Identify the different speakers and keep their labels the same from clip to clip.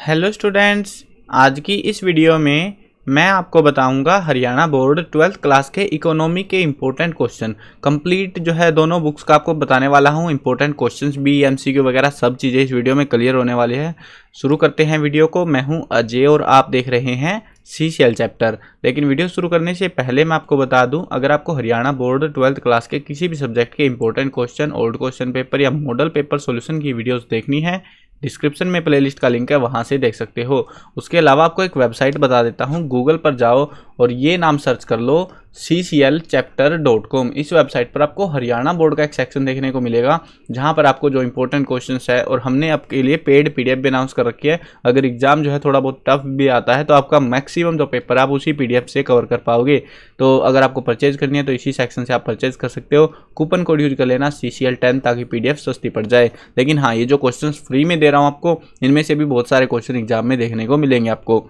Speaker 1: Hello students, आज की इस वीडियो में मैं आपको बताऊंगा हरियाणा बोर्ड 12th क्लास के इकोनॉमी के इम्पोर्टेंट क्वेश्चन कंप्लीट जो है दोनों बुक्स का आपको बताने वाला हूं। इम्पोर्टेंट क्वेश्चंस भी एमसीक्यू वगैरह सब चीज़ें इस वीडियो में क्लियर होने वाली है। शुरू करते हैं वीडियो को। मैं हूं अजय और आप देख रहे हैं सीसीएल चैप्टर। लेकिन वीडियो शुरू करने से पहले मैं आपको बता दूं, अगर आपको हरियाणा बोर्ड 12th क्लास के किसी भी सब्जेक्ट के important question, old question paper या मॉडल पेपर सॉल्यूशन की वीडियोस देखनी है, डिस्क्रिप्शन में प्लेलिस्ट का लिंक है, वहां से देख सकते हो। उसके अलावा आपको एक वेबसाइट बता देता हूं, गूगल पर जाओ और ये नाम सर्च कर लो cclchapter.com। इस वेबसाइट पर आपको हरियाणा बोर्ड का एक सेक्शन देखने को मिलेगा, जहां पर आपको जो इंपॉर्टेंट क्वेश्चंस है, और हमने आपके लिए पेड पीडीएफ भी अनाउंस कर रखी है। अगर एग्जाम जो है थोड़ा बहुत टफ भी आता है तो आपका मैक्सिमम जो पेपर आप उसी पीडीएफ से कवर कर पाओगे। तो अगर आपको परचेज करनी है तो इसी सेक्शन से आप परचेज कर सकते हो। कूपन कोड यूज कर लेना CCL10 ताकि पीडीएफ सस्ती पड़ जाए। लेकिन हाँ, ये जो क्वेश्चन फ्री में दे रहा हूँ आपको, इनमें से भी बहुत सारे क्वेश्चन एग्जाम में देखने को मिलेंगे आपको।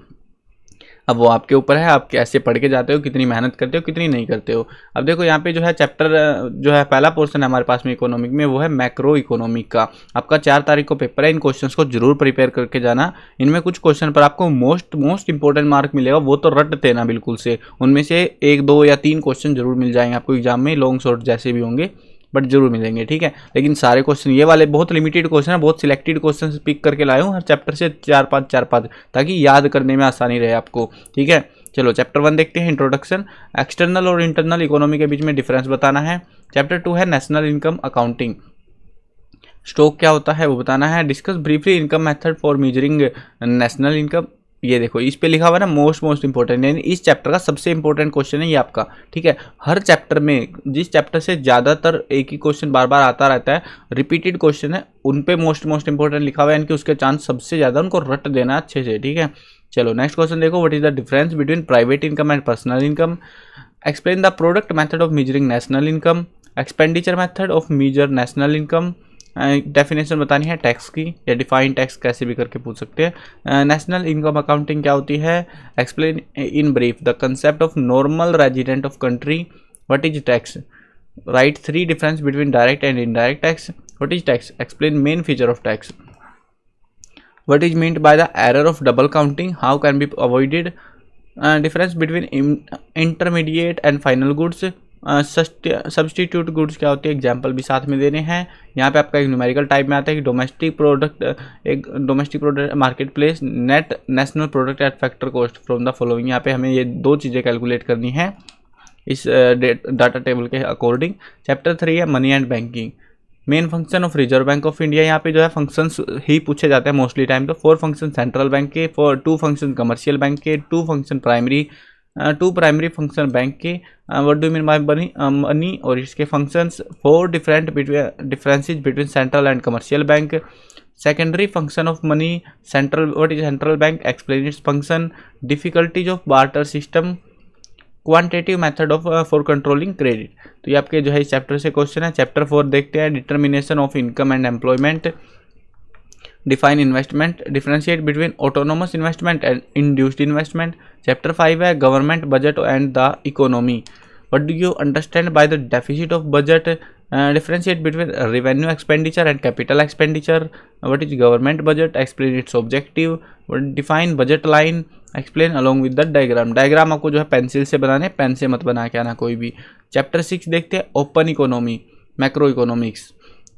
Speaker 1: अब वो आपके ऊपर है, आप कैसे पढ़ के जाते हो, कितनी मेहनत करते हो, कितनी नहीं करते हो। अब देखो यहाँ पे जो है चैप्टर जो है पहला पोर्शन है हमारे पास में इकोनॉमिक में, वो है मैक्रो इकोनॉमिक का। आपका 4 तारीख को पेपर है। इन क्वेश्चंस को जरूर प्रिपेयर करके जाना। इनमें कुछ क्वेश्चन पर आपको मोस्ट इंपॉर्टेंट मार्क मिलेगा, वो तो रट देना बिल्कुल से। उनमें से 1, 2 या 3 क्वेश्चन जरूर मिल जाएंगे आपको एग्जाम में, लॉन्ग शॉर्ट जैसे भी होंगे, बट जरूर मिलेंगे, ठीक है। लेकिन सारे क्वेश्चन ये वाले बहुत लिमिटेड क्वेश्चन है, बहुत सिलेक्टेड क्वेश्चन पिक करके लाए हूँ हर चैप्टर से 4-5 ताकि याद करने में आसानी रहे आपको, ठीक है। चलो चैप्टर 1 देखते हैं, इंट्रोडक्शन। एक्सटर्नल और इंटरनल इकोनॉमी के बीच में डिफरेंस बताना है। चैप्टर 2 है नेशनल इनकम अकाउंटिंग। स्टॉक क्या होता है वो बताना है। Discuss briefly income method for measuring national income. ये देखो इस पे लिखा हुआ है ना, मोस्ट इंपॉर्टेंट, यानी इस चैप्टर का सबसे इंपॉर्टेंट क्वेश्चन है ये आपका, ठीक है। हर चैप्टर में जिस चैप्टर से ज़्यादातर एक ही क्वेश्चन बार बार आता रहता है, रिपीटेड क्वेश्चन है, उन पे मोस्ट इंपॉर्टेंट लिखा हुआ है, यानी कि उसके चांस सबसे ज़्यादा उनको रट देना अच्छे से, ठीक है। चलो नेक्स्ट क्वेश्चन देखो। What is the difference between private income and personal income. Explain the product method of measuring national income. Expenditure method of measure national income. Definition बतानी है टैक्स की, या डिफाइन टैक्स कैसे भी करके पूछ सकते हैं। नेशनल इनकम अकाउंटिंग क्या होती है। Explain in brief the concept of normal resident of country. What is tax. Right 3 difference between direct and indirect tax. What is tax. Explain main feature of tax. What is meant by the error of double counting? How can be avoided? Difference between intermediate and final goods. Substitute goods क्या होती है, example भी साथ में देने हैं। यहाँ पे आपका एक न्यूमेरिकल टाइप में आता है कि domestic product market place net national product at factor cost from the following. यहाँ पे हमें ये 2 चीज़ें कैलकुलेट करनी है इस डाटा टेबल के अकॉर्डिंग। चैप्टर 3 है money and banking. Main function of reserve bank of India. यहाँ पे जो है फंक्शंस ही पूछे जाते हैं मोस्टली टाइम। तो 4 फंक्शन सेंट्रल बैंक के, 2 फंक्शन कमर्शियल बैंक के, 2 function two primary function bank के। What do mean by money और इसके functions. 4 differences between central and commercial bank. Secondary function of money central. What is central bank. Explain its function. Difficulties of barter system. Quantitative method of for controlling credit. तो ये आपके जो है इस chapter से question है। Chapter 4 देखते हैं। Determination of income and employment. Define investment. Differentiate between autonomous investment and induced investment. Chapter 5 है government budget and the economy. What do you understand by the deficit of budget. Differentiate between revenue expenditure and capital expenditure. What is government budget. Explain it's objective. Define budget line. Explain along with the diagram. Diagram आपको जो है pencil से बनाने, pen से मत बना के आना कोई भी। चैप्टर 6 देखते हैं। Open economy macro economics.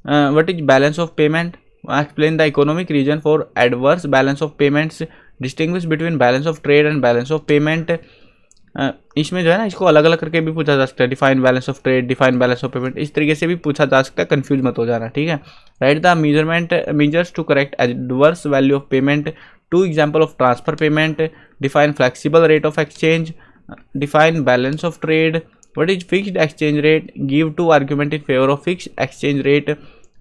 Speaker 1: What is balance of payment. Explain the economic reason for adverse balance of payments. Distinguish between balance of trade and balance of payment. इसमें जो है ना, इसको अलग अलग करके भी पूछा जा सकता है। Define balance of trade, define balance of payment, इस तरीके से भी पूछा जा सकता है। कंफ्यूज मत हो जाना, ठीक है। Write the measures to correct adverse value of payment. 2 example of transfer payment. Define flexible rate of exchange. Define balance of trade. What is fixed exchange rate. Give 2 argument in favour of fixed exchange rate.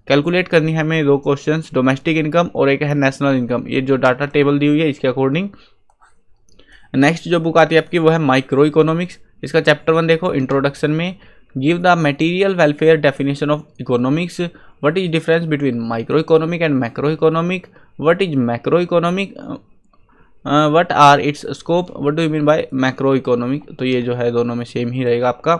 Speaker 1: Calculate करनी है हमें 2 questions, domestic income और एक है national income. ये जो data table दी हुई है इसके अकॉर्डिंग। नेक्स्ट जो बुक आती है आपकी वो है माइक्रो इकोनॉमिक्स। इसका चैप्टर 1 देखो। इंट्रोडक्शन में give the material welfare definition of economics. What is difference between micro economic and macro economic. What is macro economic. What are its scope. What do you mean by macro economic. तो ये जो है दोनों में same ही रहेगा आपका।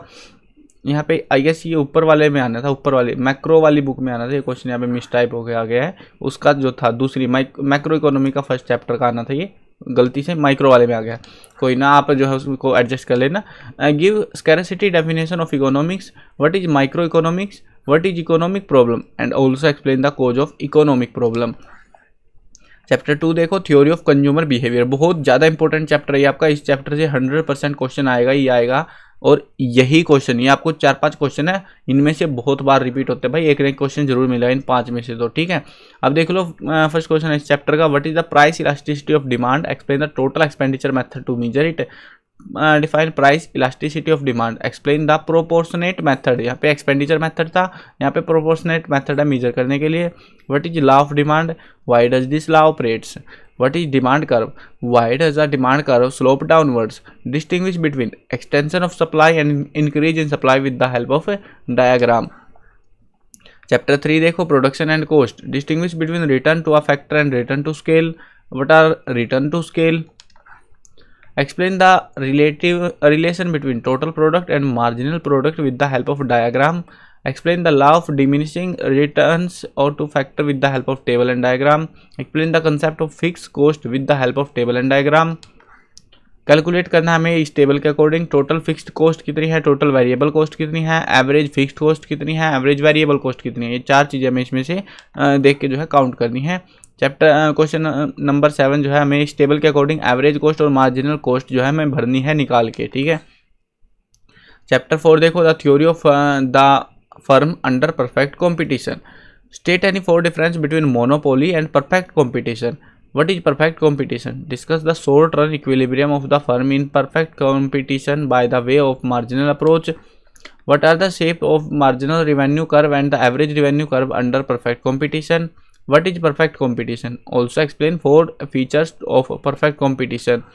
Speaker 1: यहाँ पे आई गेस ये ऊपर वाले में आना था, ऊपर वाले मैक्रो वाली बुक में आना था ये क्वेश्चन, यहाँ पे मिस टाइप हो गया आ गया है। उसका जो था दूसरी मैक्रो इकोनॉमी का फर्स्ट चैप्टर का आना था, ये गलती से माइक्रो वाले में आ गया। कोई ना, आप जो है उसको एडजस्ट कर लेना। Give scarcity definition of economics, what is micro economics, what is economic problem and also explain the cause of economic problem. Chapter 2 देखो, थ्योरी ऑफ कंज्यूमर बिहेवियर, बहुत ज़्यादा इंपॉर्टेंट चैप्टर है आपका। इस चैप्टर से 100% क्वेश्चन आएगा ही आएगा, और यही क्वेश्चन, ये आपको 4-5 क्वेश्चन है, इनमें से बहुत बार रिपीट होते हैं भाई, एक एक क्वेश्चन जरूर मिलेगा इन 5 में से तो, ठीक है। अब देख लो फर्स्ट क्वेश्चन है इस चैप्टर का, what is the price elasticity of demand, explain the total expenditure method to measure it, define price elasticity of demand, explain the proportionate method, यहाँ पे एक्सपेंडिचर मेथड था, यहाँ पे प्रोपोर्शनेट मेथड है major करने के लिए। What is law of demand, why does this law operates, what is demand curve, why does a demand curve slope downwards, distinguish between extension of supply and increase in supply with the help of a diagram। chapter 3 देखो, production and cost, distinguish between return to a factor and return to scale, what are return to scale, explain the relation between total product and marginal product with the help of diagram, explain the law of diminishing returns or to factor with the help of table and diagram, explain the concept of fixed cost with the help of table and diagram। Calculate करना हमें इस table के according, total fixed cost कितनी है, total variable cost कितनी है, average fixed cost कितनी है, एवरेज वेरिएबल कॉस्ट कितनी है, ये 4 चीज़ें हमें इसमें से देख के जो है काउंट करनी है। चैप्टर क्वेश्चन नंबर 7 जो है, हमें इस टेबल के अकॉर्डिंग एवरेज कॉस्ट और मार्जिनल कॉस्ट जो है हमें भरनी है निकाल के, ठीक है। चैप्टर 4 देखो, the theory of the firm under perfect competition, state any 4 difference between monopoly and perfect competition, what is perfect competition, discuss the short run equilibrium of the firm in perfect competition by the way of marginal approach, what are the shape of marginal revenue curve and the average revenue curve under perfect competition, what is perfect competition, also explain 4 features of perfect competition,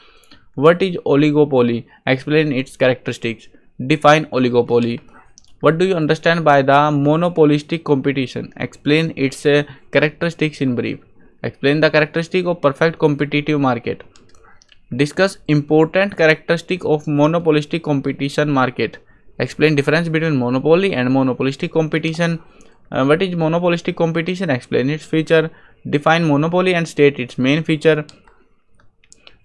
Speaker 1: what is oligopoly, explain its characteristics, define oligopoly, what do you understand by the monopolistic competition, explain its characteristics in brief, explain the characteristic of perfect competitive market, discuss important characteristic of monopolistic competition market, explain difference between monopoly and monopolistic competition, what is monopolistic competition, explain its feature, define monopoly and state its main feature,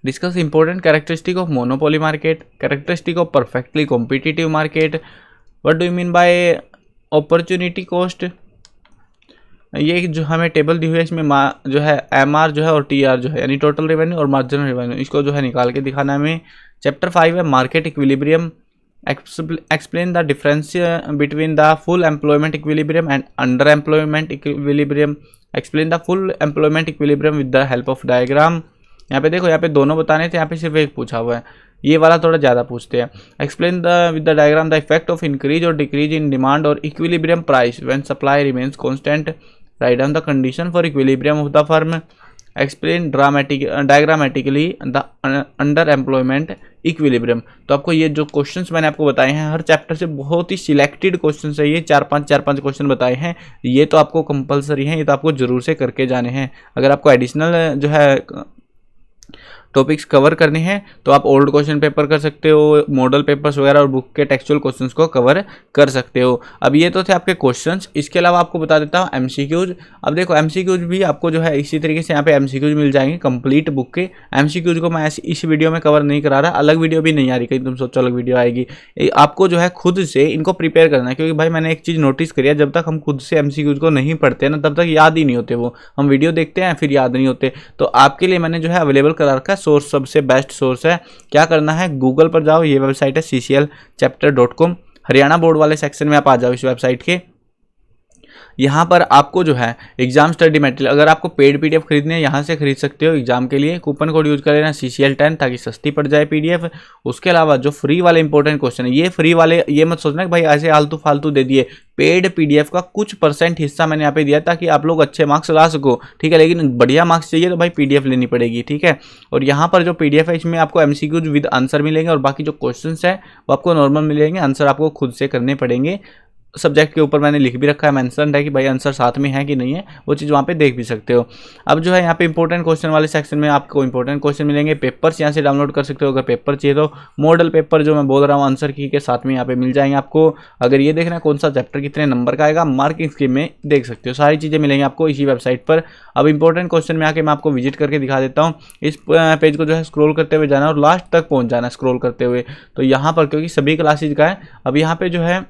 Speaker 1: discuss important characteristic of monopoly market, characteristic of perfectly competitive market, what do you mean bye opportunity cost. ये जो हमें table दी हुई है इसमें जो है MR जो है और TR जो है, यानी टोटल रेवेन्यू और मार्जिनल रेवेन्यू, इसको जो है निकाल के दिखाना हमें। चैप्टर 5 है market equilibrium, explain the difference between the full employment equilibrium and under employment equilibrium, explain the full employment equilibrium with the help of diagram. यहाँ पे देखो, यहाँ पे दोनों बताने थे, यहाँ पे सिर्फ एक पूछा हुआ है, ये वाला थोड़ा ज़्यादा पूछते हैं। Explain the with the diagram the effect of increase और डिक्रीज इन डिमांड और equilibrium price when supply remains constant, write down the condition for equilibrium of the firm, explain diagrammatically the under employment equilibrium. तो आपको ये जो questions मैंने आपको बताए हैं हर चैप्टर से बहुत ही सिलेक्टेड क्वेश्चंस है, ये 4-5 क्वेश्चन बताए हैं, ये तो आपको कंपलसरी हैं, ये तो आपको जरूर से करके जाने हैं। अगर आपको एडिशनल जो है टॉपिक्स कवर करने हैं तो आप ओल्ड क्वेश्चन पेपर कर सकते हो, मॉडल पेपर्स वगैरह और बुक के टेक्सचुअल क्वेश्चंस को कवर कर सकते हो। अब ये तो थे आपके क्वेश्चंस, इसके अलावा आपको बता देता हूँ MCQs। अब देखो MCQs भी आपको जो है इसी तरीके से यहाँ पे MCQs मिल जाएंगे कंप्लीट बुक के। MCQs को मैं इस वीडियो में कवर नहीं करा रहा, अलग वीडियो भी नहीं आ रही, कहीं तुम सोचो अलग वीडियो आएगी। आपको जो है खुद से इनको प्रिपेयर करना है, क्योंकि भाई मैंने एक चीज़ नोटिस करी है, जब तक हम खुद से MCQs को नहीं पढ़ते ना तब तक याद ही नहीं होते, वो हम वीडियो देखते हैं फिर याद नहीं होते। तो आपके लिए मैंने जो है अवेलेबल करा रखा है सोर्स, सबसे बेस्ट सोर्स है। क्या करना है, गूगल पर जाओ, ये वेबसाइट है cclchapter.com, हरियाणा बोर्ड वाले सेक्शन में आप आ जाओ इस वेबसाइट के। यहाँ पर आपको जो है एग्जाम स्टडी मटेरियल, अगर आपको पेड PDF खरीदने हैं यहाँ से खरीद सकते हो एग्जाम के लिए। कूपन कोड यूज कर लेना CCL10 ताकि सस्ती पड़ जाए PDF। उसके अलावा जो फ्री वाले इंपॉर्टेंट क्वेश्चन है, ये फ्री वाले ये मत सोचना कि भाई ऐसे आलतू फालतू दे दिए, पेड PDF का कुछ % हिस्सा मैंने यहाँ पे दिया ताकि आप लोग अच्छे मार्क्स ला सको, ठीक है। लेकिन बढ़िया मार्क्स चाहिए तो भाई PDF लेनी पड़ेगी, ठीक है। और यहाँ पर जो PDF है इसमें आपको MCQs विद आंसर मिलेंगे और बाकी जो क्वेश्चन है वो आपको नॉर्मल मिलेंगे, आंसर आपको खुद से करने पड़ेंगे। सब्जेक्ट के ऊपर मैंने लिख भी रखा है, मेंशन है कि भाई आंसर साथ में है कि नहीं है, वो चीज़ वहाँ पे देख भी सकते हो। अब जो है यहाँ पे इंपॉर्टेंट क्वेश्चन वाले सेक्शन में आपको इंपॉर्टेंट क्वेश्चन मिलेंगे, पेपर्स यहाँ से डाउनलोड कर सकते हो। अगर पेपर चाहिए तो मॉडल पेपर जो मैं बोल रहा हूँ आंसर की के साथ में यहाँ पे मिल जाएंगे आपको। अगर ये देखना है कौन सा चैप्टर कितने नंबर का आएगा, मार्किंग स्कीम में देख सकते हो, सारी चीज़ें मिलेंगी आपको इसी वेबसाइट पर। अब इंपॉर्टेंट क्वेश्चन में आके मैं आपको विजिट करके दिखा देता हूँ। इस पेज को जो है स्क्रॉल करते हुए जाना और लास्ट तक पहुँच जाना स्क्रॉल करते हुए। तो यहाँ पर क्योंकि सभी क्लासेज का है, अब यहाँ पे जो है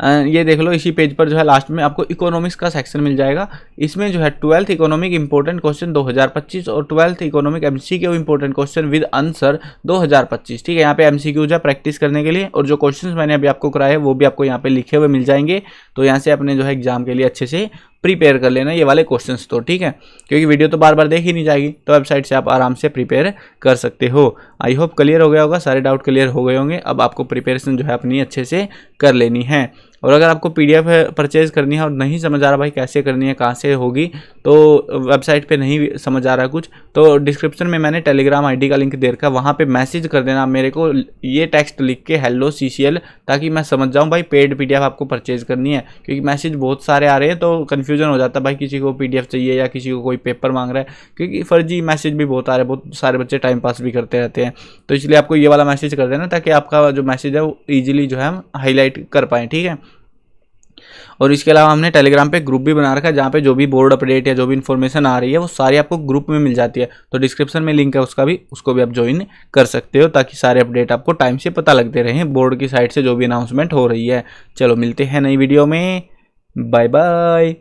Speaker 1: ये देख लो, इसी पेज पर जो है लास्ट में आपको इकोनॉमिक्स का सेक्शन मिल जाएगा। इसमें जो है 12th इकोनॉमिक इंपॉर्टेंट क्वेश्चन 2025 और 12th economic MCQ important question with answer 2025। ठीक है, यहाँ पे एमसीक्यू जो है प्रैक्टिस करने के लिए, और जो क्वेश्चंस मैंने अभी आपको कराए हैं वो भी आपको यहाँ पे लिखे हुए मिल जाएंगे। तो यहाँ से अपने जो है एग्जाम के लिए अच्छे से प्रिपेयर कर लेना ये वाले क्वेश्चंस तो, ठीक है, क्योंकि वीडियो तो बार बार देख ही नहीं जाएगी, तो वेबसाइट से आप आराम से प्रिपेयर कर सकते हो। आई होप क्लियर हो गया होगा, सारे डाउट क्लियर हो गए होंगे। अब आपको प्रिपरेशन जो है अपनी अच्छे से कर लेनी है। और अगर आपको पीडीएफ परचेज करनी है और नहीं समझ आ रहा भाई कैसे करनी है, कहाँ से होगी, तो वेबसाइट पे नहीं समझ आ रहा कुछ, तो डिस्क्रिप्शन में मैंने टेलीग्राम आईडी का लिंक दे रखा है, वहाँ पे मैसेज कर देना मेरे को ये टेक्स्ट लिख के हेलो CCL, ताकि मैं समझ जाऊँ भाई पेड पीडीएफ आपको परचेज करनी है। क्योंकि मैसेज बहुत सारे आ रहे हैं तो कन्फ्यूजन हो जाता है भाई, किसी को पीडीएफ चाहिए या किसी को कोई पेपर मांग रहा है, क्योंकि फर्जी मैसेज भी बहुत आ रहे हैं, बहुत सारे बच्चे टाइम पास भी करते रहते हैं। तो इसलिए आपको ये वाला मैसेज कर देना ताकि आपका जो मैसेज है वो ईजिली जो है हम हाईलाइट कर पाएँ, ठीक है। और इसके अलावा हमने टेलीग्राम पे ग्रुप भी बना रखा है, जहाँ पे जो भी बोर्ड अपडेट या जो भी इन्फॉर्मेशन आ रही है वो सारी आपको ग्रुप में मिल जाती है। तो डिस्क्रिप्शन में लिंक है उसको भी आप ज्वाइन कर सकते हो, ताकि सारे अपडेट आपको टाइम से पता लगते रहें बोर्ड की साइड से जो भी अनाउंसमेंट हो रही है। चलो मिलते हैं नई वीडियो में, बाय बाय।